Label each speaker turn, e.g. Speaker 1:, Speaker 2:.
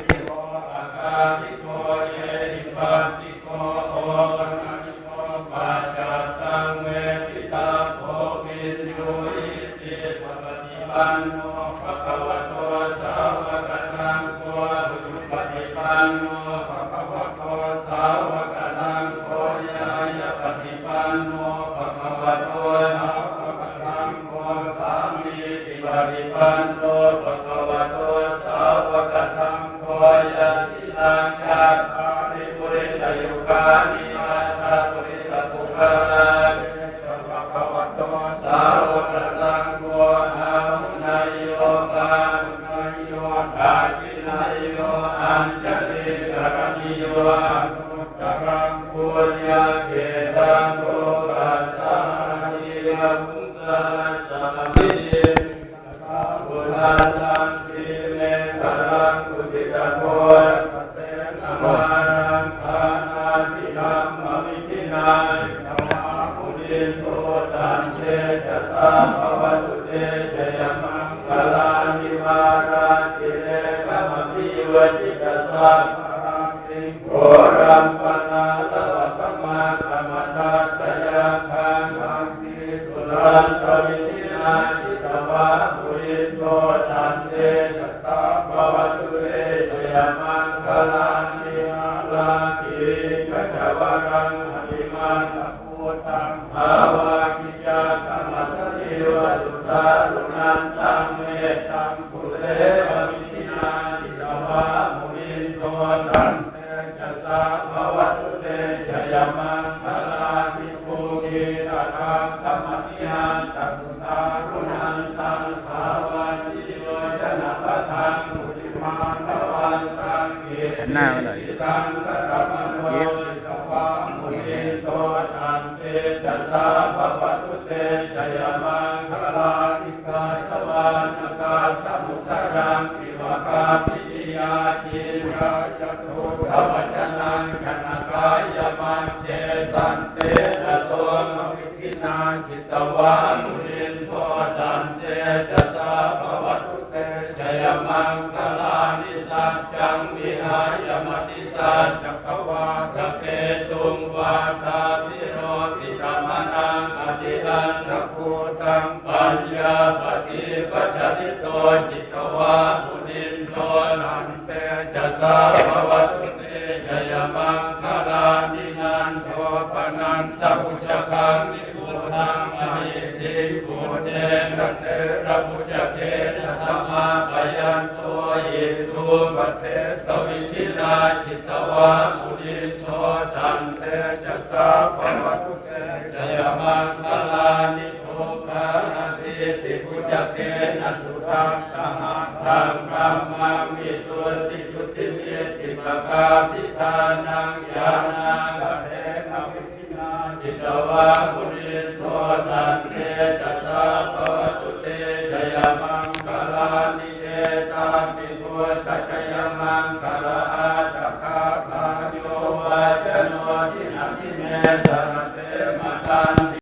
Speaker 1: ติโกอากาลิโกเยหิปัสสิโกโอปนัสโกปัจจตังเวทิตาโพวินโยอิสิปฏิปันโนภะคะวะโตสาวกสังโฆสุปฏิปันโนภะคะวะโตสาวกสังโฆญาญาปฏิปันโนภะคะวะโตสาวกสังโฆสามีติปฏิปันโนภะคะวะโตสาวกสังโฆญาติสังฆาตาริปุริสยุคานิอาตาปุริสปุคาภะคะวะโตสาวกสังโฆอาหุนายโยอาหุนายโยอาคินายโยอัญจลิกรณิโยอนุตตรังปุญญาเกตังโลกัสสานิยมุสสะสัมมิปุถะสังคิเมตรังกุติตะโกสัตเตนะมารังคานาติธัมมวิธินาธัมมาปุริโสตันเตจะสาภวตุเตจยมังคลานิวาราติเรกมปิวจิตตสังฆังติโกรัมปนาลวะปะมาธรรมทัสสยาคังคังติสุรันตวิธินาจิตวะปุริโสตันเตจะสาภวตุเตจยมังคลานิอาลาคิริกัจจวรังอภิมันตพุตังภาวะกิจาตัมมัสสิวะสุตารุนันตังเมตังปุเรววิธินาจิตวะมุนินโตตันเตจะสาภวตุเตจยมังคลานิภูมิตตังธัมมนิหันตัสุตารุนันตังภาวะจิโยจนะปะทังมุติมาตวันตังเกติตังกตมโนจิตวะมุนินโตตันเตจะสาภวตุเตจยมังคลานิกาตวานกาสมุทรังอิวกาปิยาจิกาจตุขวัจนังคณกายมังเจสันเตนะโสมวิธินาจิตวะมุนินโตตันเตจะสาภวตุเตจยมังคลานิสัจจังวิหายมติสัจจกวาทะเกตุงวาทาพิโรปิตมนังอธิอันตภูตังปัญญาปฏิปัจจิโตจิตวะมุนินโตนันเตจะสาภวตุเตจยมังคลานินันโทปนันตปุจจคังนิพุตังมหิติปุเตนะเตระปุจจเกนะธัมมาปยันโตอิทุปเทสวิธินาจิตวะมุนินโตตันเตจะสาภวตุเตจยมังคลานิโภคาทิติปุจจเกนะสุตังตหังธังกัมมังมิสุติจุติเมติปะกาปิทานังญาณังเทนะวิธินาจิตวะมุนินโตตันเตจะสาภวตุเตจยมังคลานิเอตาปิโกสัจยมังคลาอาตคาคาโยวาจโนทินาทิเมสรเตมะตัน